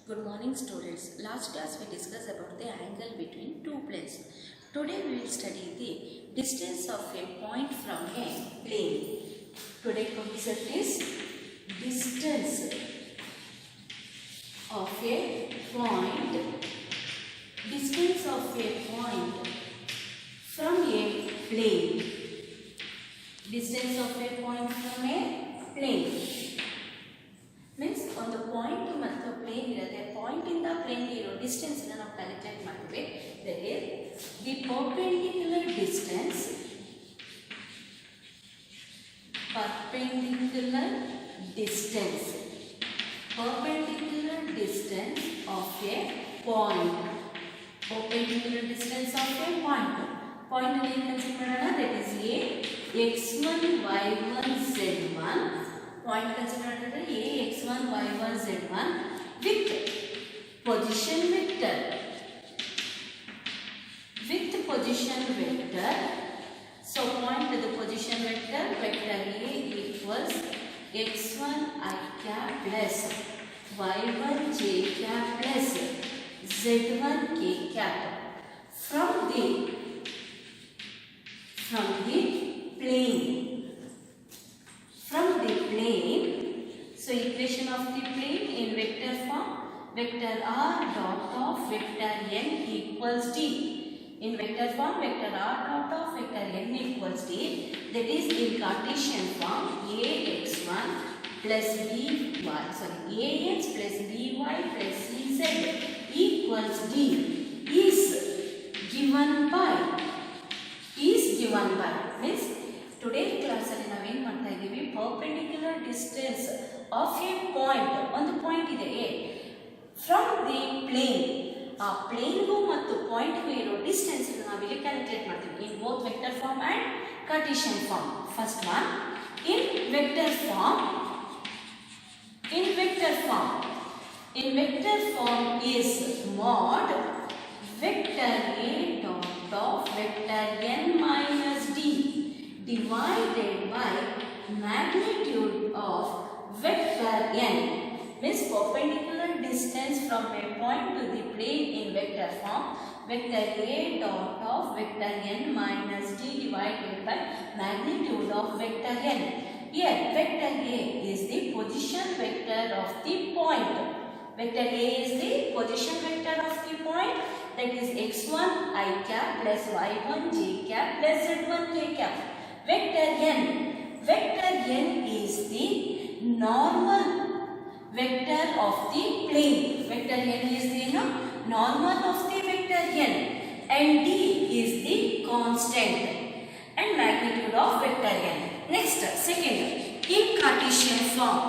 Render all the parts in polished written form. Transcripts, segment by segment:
Good morning students. Last class we discussed about the angle between two planes. Today we will study the distance of a point from a plane. Today concept is distance of a point. Distance of a point from a plane. Distance of a point from a plane. Means on the point ಮತ್ತು plane ಇರುತ್ತೆ. Point ಇಂದ plane ಇರೋ distance ಅನ್ನು ನಾವು calculate ಮಾಡ್ತೀವಿ. That is the perpendicular distance of a point. Perpendicular distance of a point. Point ಏನು consider ಮಾಡೋಣ? That is a x1 y1 z1. Point consider a x1 y1 z1 with position vector. So point to the position vector. Vector A equals x1 I cap plus y1 j cap plus z1 k cap from the plane. So equation of the plane in vector form, vector r dot of vector n equals d. In vector form, vector r dot of vector n equals d. That is in Cartesian form, ax1 plus ax plus by plus cz equals d is given by means today class ಅಲ್ಲಿ ನಾವು ಏನು ಮಾಡ್ತಾ ಇದ್ದೀವಿ, perpendicular distance of a point, ಒಂದು point ಇದೆ A from the plane. ಆ ಪ್ಲೇನ್ಗೂ ಮತ್ತು ಪಾಯಿಂಟ್ಗೂ ಇರೋ ಡಿಸ್ಟೆನ್ಸ್ ನಾವು ಇಲ್ಲಿ ಕ್ಯಾಲ್ಕುಲೇಟ್ ಮಾಡ್ತೀವಿ in both vector form and Cartesian form. First one, in vector form is mod vector A dot of vector n minus d divided by magnitude of vector n. Means perpendicular distance from a point to the plane in vector form, vector A dot of vector n minus d divided by magnitude of vector n. Here vector A is the position vector of the point. Vector A is the position vector of the point, that is x1 I cap plus y1 j cap plus z1 k cap. Vector n is the normal vector of the plane. Vector n is the normal of the vector n, and d is the constant and magnitude of vector n. Next, second, in Cartesian form,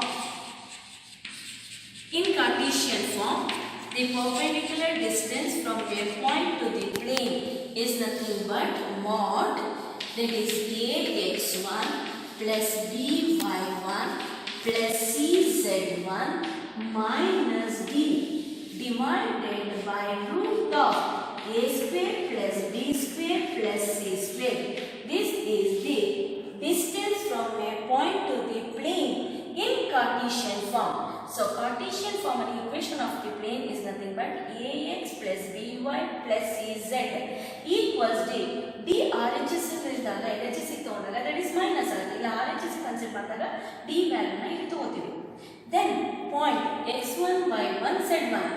the perpendicular distance from a point to the plane is nothing but mod, that is ax1 plus by1 plus cz1 minus d divided by root of a square plus b square plus c square. This is the distance from a point to the plane in Cartesian form. So Cartesian form and equation of the plane is nothing but ax plus by plus cz equals d. d RHS ಇದ್ದಾಗ LHS ತಗೊಂಡಾಗ that is minus ಆಗುತ್ತೆ. ಇಲ್ಲ RHS consider ಮಾಡಿದಾಗ d value ನ ಇಲ್ಲಿ ತಗೋತೀವಿ. Then point x1 y1 z1.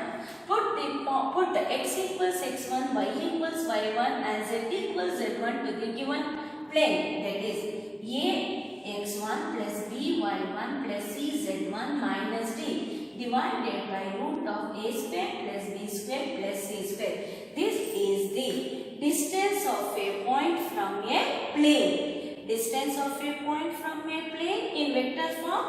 Put x equals x1, y equals y1 and z equals z1 to the given plane. That is a x1 plus b y1 plus c z1 minus d divided by root of a square plus b square plus c square. This is the distance of a point from a plane. Distance of a point from a plane in vector form,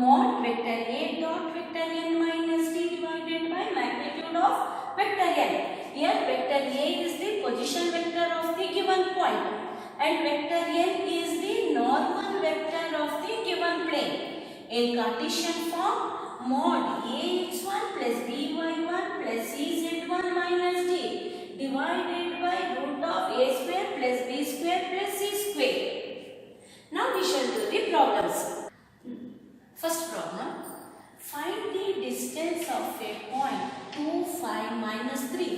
mod vector A dot vector n minus d divided by magnitude of vector n. Here vector A is the position vector of the given point and vector n is the normal vector of the given plane. In Cartesian form, mod ax1 plus by1 plus cz1 minus d divided by root of a square plus b square plus c square. Now we shall do the problems. First problem, Find the distance of a point 2, 5, minus 3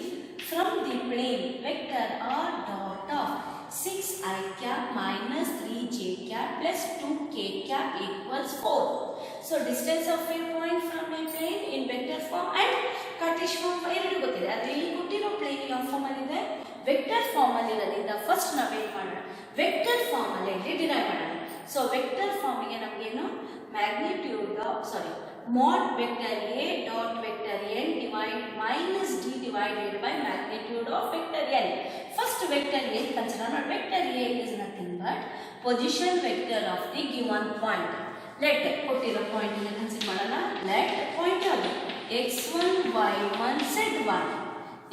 from the plane vector r dot of 6 I cap minus 3 j cap plus 2 k cap equals 4. So distance of a point from a plane in vector form and Cartesian form ಎರಡು ಗೊತ್ತಿದೆ. ಆದರೆ ಇಲ್ಲಿ ಕೊಟ್ಟಿರೋ plane ಯಾವ form ಅಲ್ಲಿ ಇದೆ, vector form ಅಲ್ಲಿ ಇರೋದ್ರಿಂದ ಫಸ್ಟ್ ನಾವು ಏನು ಮಾಡೋಣ, ವೆಕ್ಟರ್ ಫಾರ್ಮ್ ಅಲ್ಲಿ ಡಿರೈವ್ ಮಾಡೋಣ. ಸೊ ವೆಕ್ಟರ್ ಫಾರ್ಮ್ ಗೆ ನಮಗೆ ಏನು magnitude mod vector a dot vector n divide minus d divided by magnitude of vector n. First vector a consider not vector a is nothing but position vector of the given point. Let ಕೊಟ್ಟಿರೋ point ಅನ್ನು consider ಮಾಡೋಣ. Let point ಯಾವುದು x1 y1 z1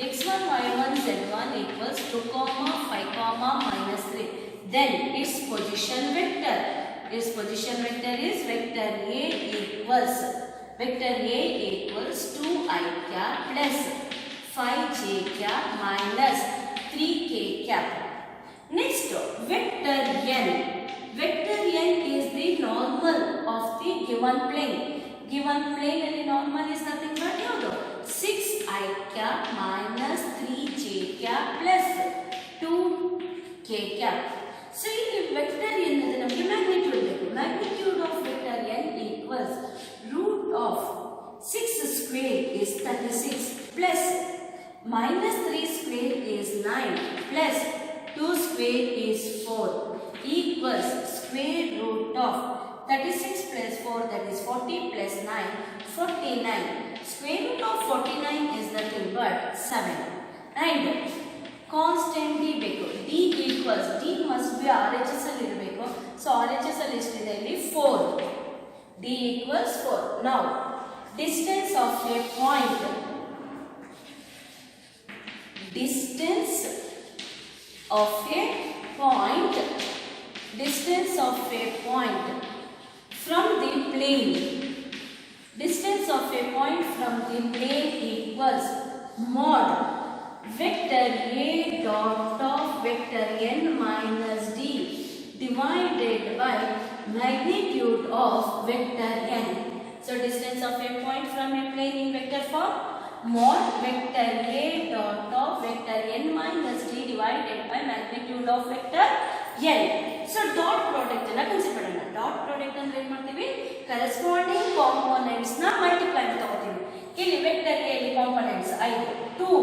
x1 y1 z1 equals 2, 5, minus 3. Then its position vector is vector a equals 2I cap plus 5j cap minus 3k cap. Next vector n. Vector n is the normal of the given plane. Given plane and the normal is nothing but 6I cap minus 3j cap plus 2k cap. So ಇಲ್ಲಿ vector n ಅಂದ್ರೆ ನಮಗೆ magnitude ಬೇಕು. Magnitude of vector n equals root of 6 square is 36 plus minus 3 square is 9 plus 2 square is 4 equals square root of 36 plus 4 that is 40 plus 9 49. Square root of 49 is nothing but 7 and constant d ಬೇಕು. d equals d must be RHS ಅಲ್ಲಿ ಇರಬೇಕು. So RHS ಅಲ್ಲಿ ಎಷ್ಟಿದೆ ಇಲ್ಲಿ 4. d equals 4. Now distance of a point from the plane equals mod vector a dot of vector n minus d divided by magnitude of vector n. So distance of a point from a plane in vector form mod vector a dot of vector n minus d divided by magnitude of vector n. So dot product ಅನ್ನು consider ಮಾಡೋಣ. Dot product ಅಂದ್ರೆ ಏನು ಮಾಡ್ತೀವಿ, corresponding components ನ multiply ತಗೋತೀವಿ. ಇಲ್ಲಿ vector a ಗೆ components 5 2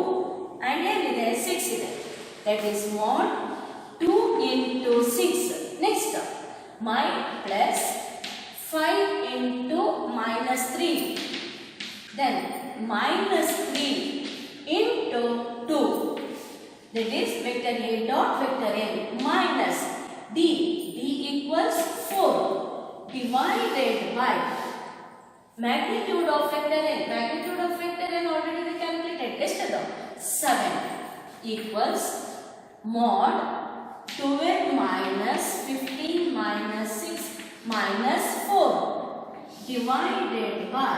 and ಏನಿದೆ 6 ಇದೆ. That is mod 2 into 6. Next my plus 5 into minus 3. Then minus 3 into 2. That is vector a dot vector n minus d equals 4 divided by magnitude of vector n. Magnitude of vector n already we calculated. ಎಷ್ಟು 7 equals mod 12 minus 15 minus 6 minus 4 divided by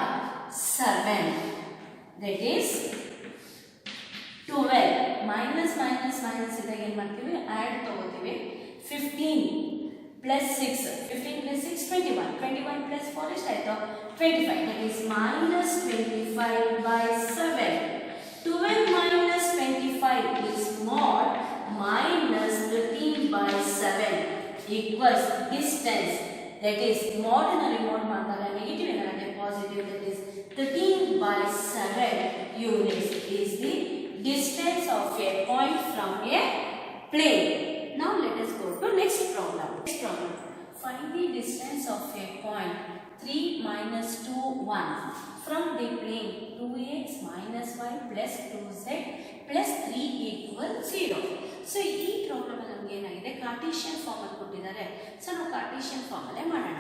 7. That is 12 minus ಇದಾಗ ಏನು ಮಾಡ್ತೀವಿ, add ತಗೋತೀವಿ. 15 plus 6 21 plus 4 ಎಷ್ಟಾಯಿತು 25. That is minus 25 by 7. 12 minus 25 is mod minus 13 by 7 equals distance. That is mod na remove ಮಾಡಿದಾಗ negative ಏನಾಗುತ್ತೆ positive. That is 13 by 7 units is the distance of a point from a plane. Now let us go to next problem. Find the distance of a point 3 minus 2 1 from the plane 2x minus y plus 2z plus 3 equals 0. So ಈ problem ನಮಗೆ ಏನಾಗಿದೆ, Cartesian form ಅಲ್ಲಿ ಕೊಟ್ಟಿದ್ದಾರೆ. So ನಾವು Cartesian form ಅಲ್ಲೇ ಮಾಡೋಣ.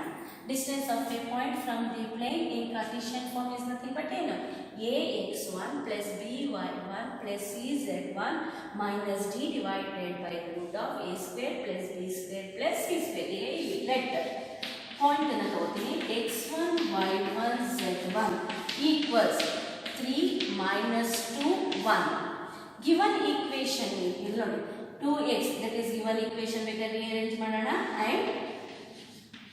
Distance of a point from the plane in Cartesian form is nothing but ಏನು ax1 plus by1 plus cz1 minus d divided by root of a square plus b square plus c square. Let point ಅನ್ನು ತಗೋತೀನಿ. x1 y1 z1 equals 3 minus 2 1. Given equation ಇಲ್ಲಿ ನೋಡಿ 2x, that is given equation ಬೇಕಾದ್ರೆ rearrange ಮಾಡೋಣ, and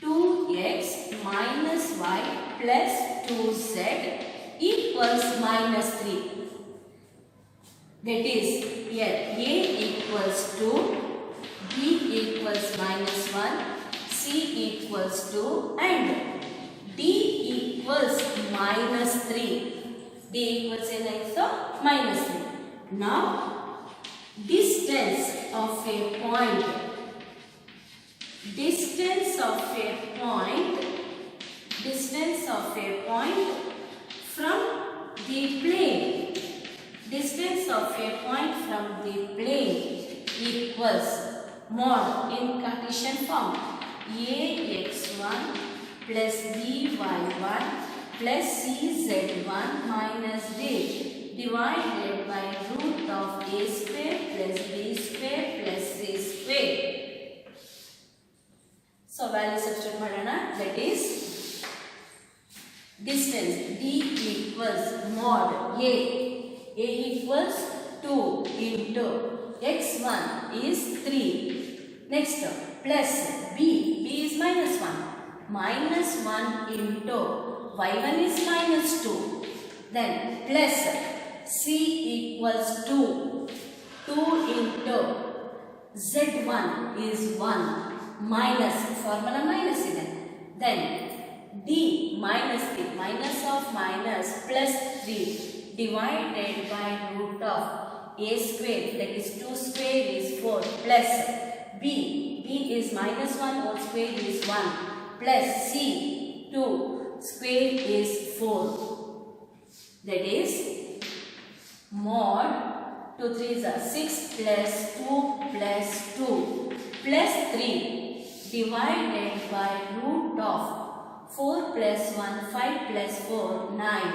2x minus y plus 2z equals minus 3. That is, here a equals 2, b equals minus 1, c equals 2 and d equals minus 3. d equals minus 3. Now, distance of a point from the plane, equals mod in Cartesian form ax1 plus by1 plus cz1 minus d divided by root of a square plus b square plus c square. So value substitute madana. That is, distance d equals mod a equals 2 into x1 is 3. Next, plus b is minus 1 into y1 is minus 2. Then plus c equals 2 into z1 is 1 minus formula minus ಇದೆ. Then d minus 3 minus of minus plus 3 divided by root of a square, that is 2 square is 4 plus b is minus 1 whole square is 1 plus c 2 square is 4. That is, mod 2 3s are 6 plus 2 plus 2 plus 3 divided by root of 4 plus 1 5 plus 4 9.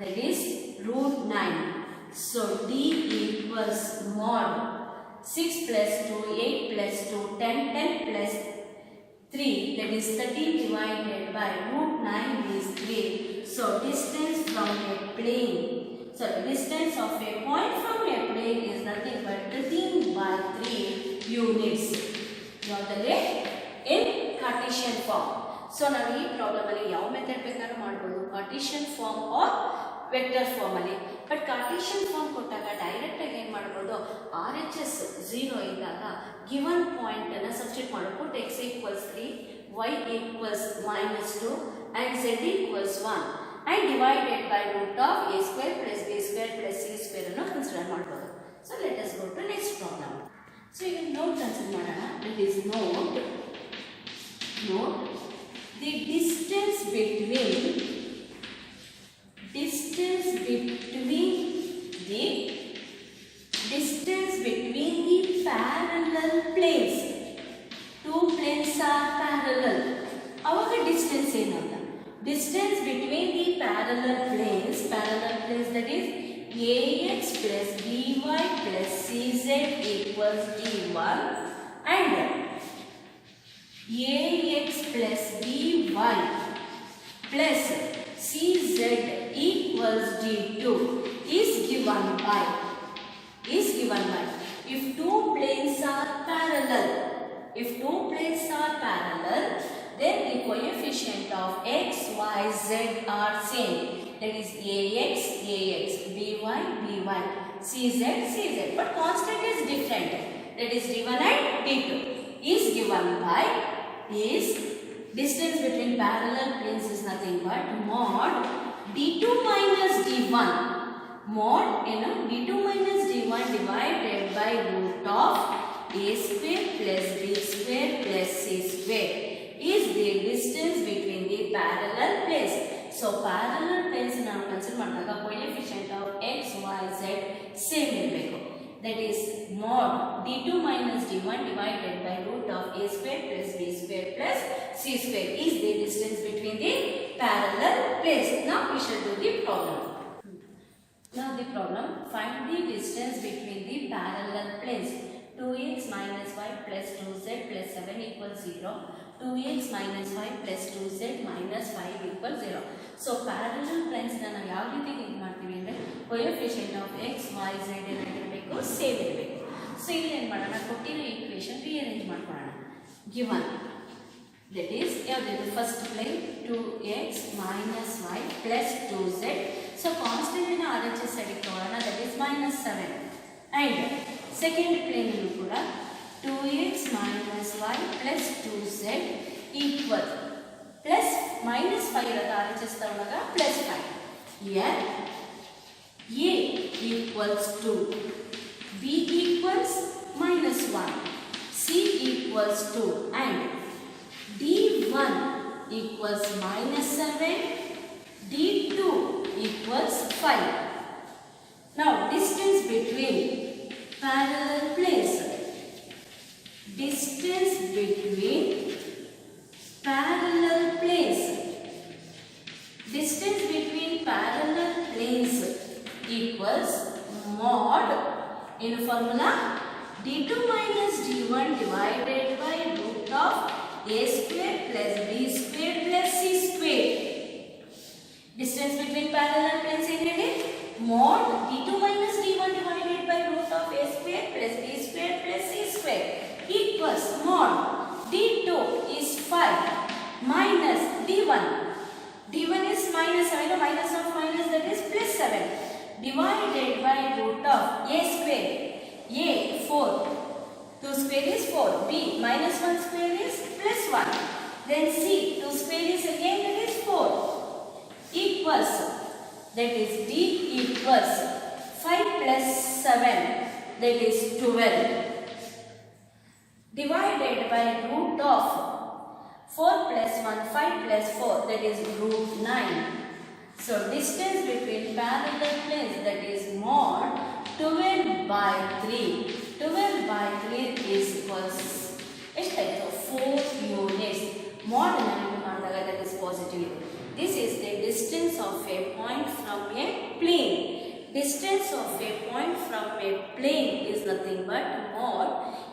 That is root 9. So d equals mod 6 plus 2 8 plus 2 10 10 plus 3, that is 13 divided by root 9 is 3. So distance from a plane, so distance of a point from a plane is nothing but 13 by 3 units. ಯಾವುದಲ್ಲಿ in Cartesian form. So ನಾವು ಈ problem ಅಲ್ಲಿ ಯಾವ method ಬೇಕಾದ್ರೂ ಮಾಡಬಹುದು, Cartesian form or vector form ಅಲ್ಲಿ. But Cartesian form ಕೊಟ್ಟಾಗ direct ಆಗಿ ಏನು ಮಾಡಬಹುದು, RHS 0 ಇದ್ದಾಗ ಗಿವನ್ ಪಾಯಿಂಟ್ ಅನ್ನು ಸಬ್ಸ್ಟಿಟ್ಯೂಟ್ ಮಾಡಬೇಕು. x equals 3, y equals minus 2 and z equals 1 and divided by root of a square plus b square plus c square ಅನ್ನು consider ಮಾಡಬಹುದು. So let us go to next problem. So ಈಗ note consider ಮಾಡೋಣ. It is note the distance between the parallel planes. Two planes are parallel. Our distance ಏನಲ್ಲ, distance between the parallel planes that is ax plus by plus cz equals d1 and ax plus by plus cz equals d2 is given by if two planes are parallel, then the coefficient of x, y, z are same. That is ax, by, cz, but constant is different. That is d1 and d2 is given by is distance between parallel planes is nothing but mod d2 minus d1. Mod d2 minus d1 divided by root of a square plus b square plus c square is the distance between the parallel planes. So parallel planes ನಾವು consider ಮಾಡಿದಾಗ coefficient of x, y, z same ಇರಬೇಕು. That is mod d2 minus d1 divided by root of a square plus b square plus c square is the distance between the parallel planes. Now we shall do the problem. Now the problem, find the distance between the parallel planes. 2x minus 5 plus 2z plus 7 equals 0. 2x minus 5 plus 2z minus 5 equals 0. So parallel planes ನಾವು ಯಾವ ರೀತಿ think ಮಾಡ್ತೀವಿ ಅಂದ್ರೆ coefficient of x, y, z ಏನಾಗಿರಬೇಕು, same ಇರಬೇಕು. So ಇಲ್ಲಿ ಏನು ಮಾಡೋಣ, ಕೊಟ್ಟಿರೋ ಈಕ್ವೇಷನ್ ರೀಅರೇಂಜ್ ಮಾಡ್ಕೊಳ್ಳೋಣ. Given that is the first plane 2x minus y plus 2z. So constant in RHS side togolona, that is minus 7. And second plane kuda 2x minus y plus 2z equal plus minus 5 irada RHS togolaga plus 5. Here a equals 2, b equals minus 1, c equals 2 and d1 equals minus 7, d2 equals 5. Now distance between parallel planes. Distance between parallel planes. Distance between parallel planes equals mod in formula d2 minus d1 divided by root of a square plus b square plus c square. Distance between parallel planes is mod d2 minus d1 divided by root of a square plus b square plus c square equals mod d2 is 5 minus d1. d1 is minus 7, minus of minus, that is plus 7 divided by root of a square. A 4, 2 square is 4, b minus 1 square is plus 1, then c 2 square is again, that is 4 equals, that is d equals 5 plus 7, that is 12 divided by root of 4 plus 1, 5 plus 4, that is root 9. So distance between parallel planes, that is mod 12 by 3. 12 by 3 is equals 4 units. Mod 9 that is positive. This is the distance of a point from a plane. Distance of a point from a plane is nothing but mod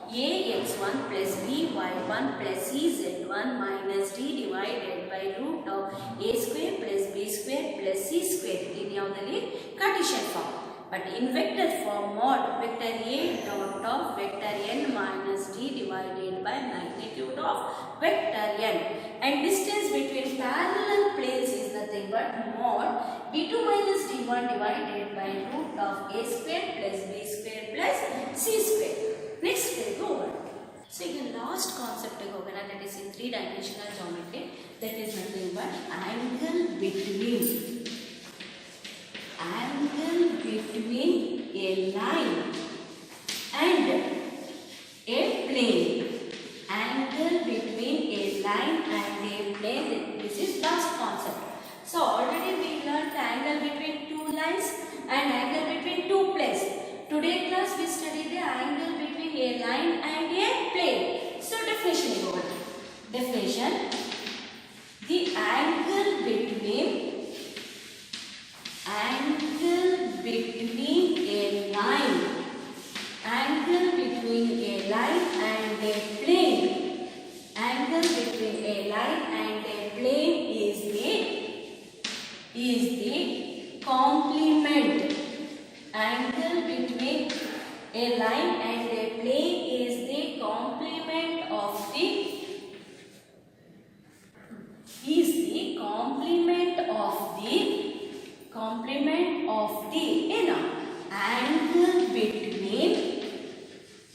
ax1 plus by1 plus cz1 minus d divided by root of a square plus b square plus c square. In yaudali Cartesian form. But in vector form, mod vector a dot of vector n minus d divided by magnitude of vector n. And distance between parallel planes is nothing but mod d2 minus d1 divided by root of a square plus b square plus c square. Next we go on. So the last concept that is in 3-dimensional geometry, that is nothing but angle between a line and a plane. Angle between a line and a plane, this is last concept. So already we learned the angle between two lines and angle between two planes. Today class we study the angle between a line and a plane. So definition is over. Definition: the angle between a line, angle between a line and a plane, angle between a line and a plane is the complement. Angle between a line and a plane is the complement of the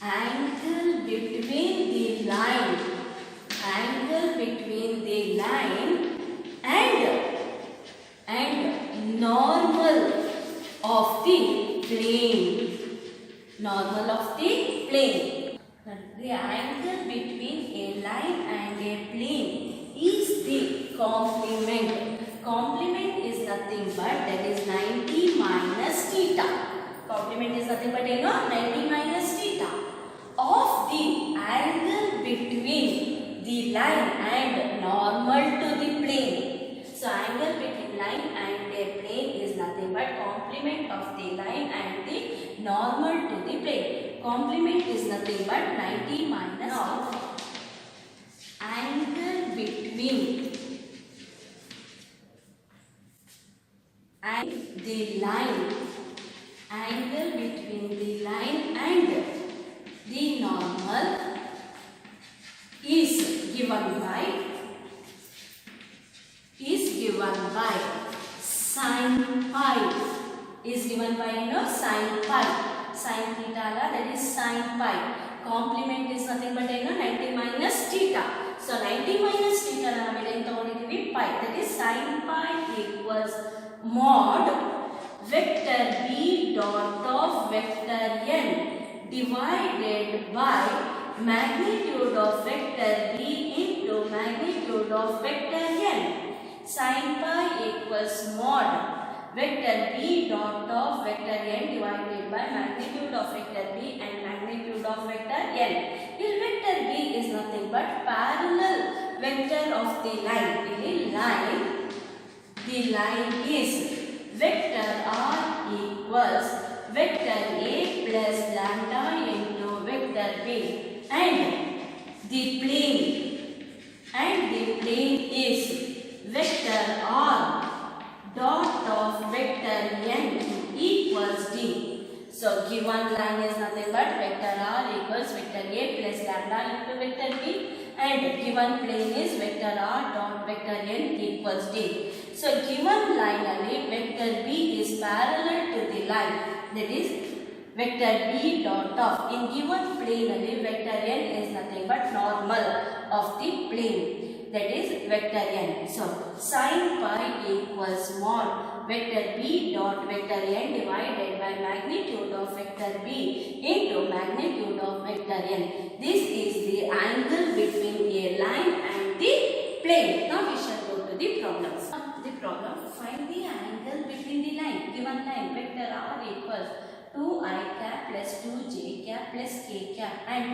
angle between the line, angle between the line and normal of the plane, normal of the plane. The angle between a line and a plane is the complement. Complement is nothing but, that is 90 minus theta. Complement is nothing but 90 minus theta of the angle between the line and normal to the plane. So angle between line and a plane is nothing but complement of the line and the normal to the plane. Complement is nothing but 90 minus theta. Angle between and the line, angle between the line and the normal is given by by sin pi is given by sin pi. Sin theta that is sin pi. Complement is nothing but 90 minus theta. So 90 minus theta pi, that is sin pi equals mod vector b dot of vector n divided by magnitude of vector b into magnitude of vector n. Sin pi equals mod vector b dot of vector n divided by magnitude of vector b and magnitude of vector n. Here vector b is nothing but parallel vector of the line. The line is vector r equals vector a plus lambda into vector b, and the plane is vector r dot of vector n equals d. So given line is nothing but vector r equals vector a plus lambda into vector b, and given plane is vector r dot vector n equals d. So given line vector b is parallel to the line, that is vector b dot of, in given plane vector n is nothing but normal of the plane, that is vector n. So sin pi equals mod vector b dot vector n divided by magnitude of vector b into magnitude of vector n. This is the angle between a line and the plane. Now we shall go to the problems. The problem, find the angle between the line. Given line vector r equals 2i cap plus 2j cap plus k cap, and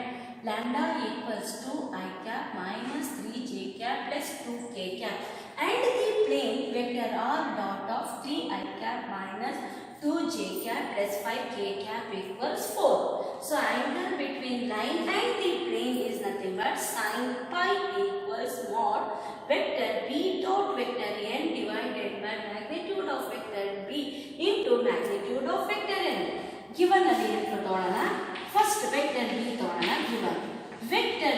lambda equals 2i cap minus 3j cap plus 2k cap, and the plane vector r dot of 3i cap minus 2j cap plus 5k cap equals 4. So angle between line and the plane is nothing but sin pi equals mod vector b dot vector n divided by magnitude of vector b into magnitude of vector n. Given first vector b given vector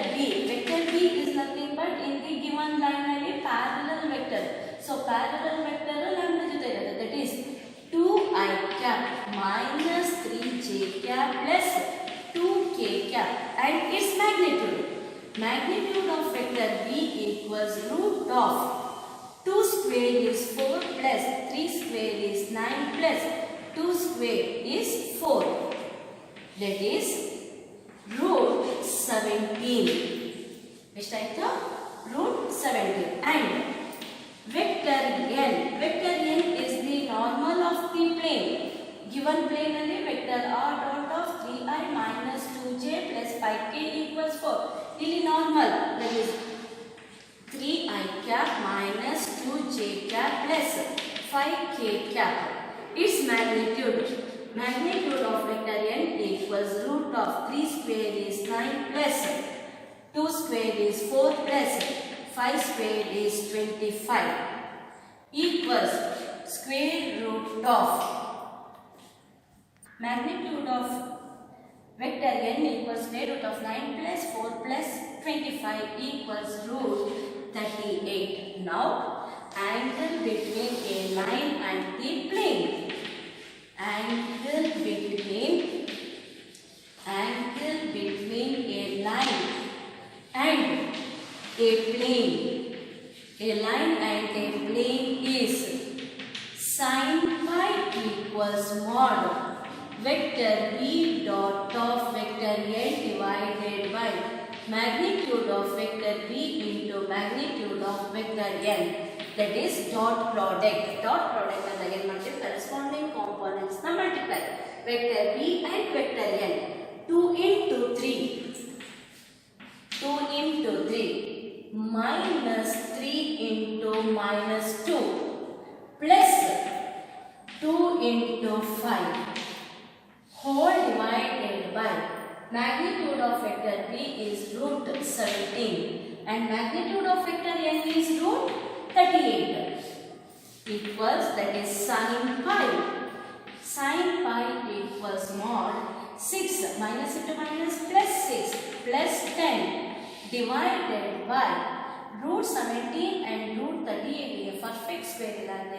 b is nothing but in the given line parallel vector. So parallel vector that is 2i cap minus 3j cap plus 2k cap, and its magnitude of vector b equals root of 2 square is 4 plus 3 square is 9 plus 2 square is 4, that is root 17. Which type of root 17, and vector n is the normal of the plane. Given plane vector r dot of 3i minus 2j plus 5k equals 4. ಇಲ್ಲಿ normal, that is 3i cap minus 2j cap plus 5k cap. Its magnitude of vector n equals root of 3 square is 9 plus 2 square is 4 plus 5 square is 25 equals square root of magnitude of vector n equals square root of 9 plus 4 plus 25 equals root 38. Now angle between a line and the plane. Angle between a line and a plane. A line and a plane is sin pi equals mod vector b dot of vector n divided by magnitude of vector b into magnitude of vector n, that is dot product. Dot product and again corresponding components na multiply vector b and vector n. 2 into 3 minus 3 into minus 2 plus 2 into 5 whole divided by magnitude of vector b is root 17 and magnitude of vector n is root 38 equals, that is sin pi. Sin pi equals mod 6 minus into minus plus 6 plus 10 divided by root 17 and root 38 perfect square ಇಲ್ಲ ಅಂದರೆ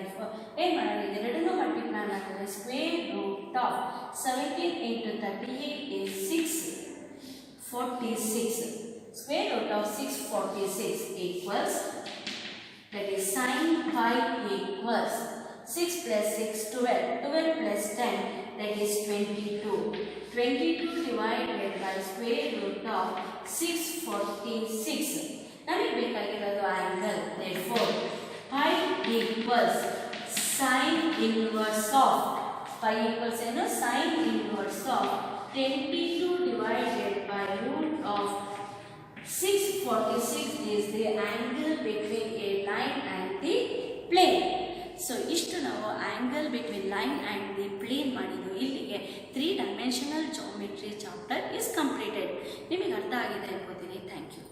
ಏನು ಮಾಡೋಣ, ಇದೆರಡನ್ನೂ multiply ಮಾಡಿದ್ರೆ square root of 17 into 38 is 646. Square root of 646 equals, that is sin pi equals 6 plus 6 12, 12 plus 10, that is 22. 22 divided by square root of 646. ನಮಗೆ ಬೇಕಾಗಿರೋದು angle. therefore pi equals sin inverse of, pi equals ಏನು, sin inverse of 22 divided by root of 646 is the angle between a line and the plane. So ಇಷ್ಟು ನಾವು angle between line and the plane ಮಾಡಿದ್ದು. ಇಲ್ಲಿಗೆ 3 dimensional geometry chapter is completed. ನಿಮಗೆ ಅರ್ಥ ಆಗಿದೆ ಅನ್ಕೋತೀನಿ. Thank you.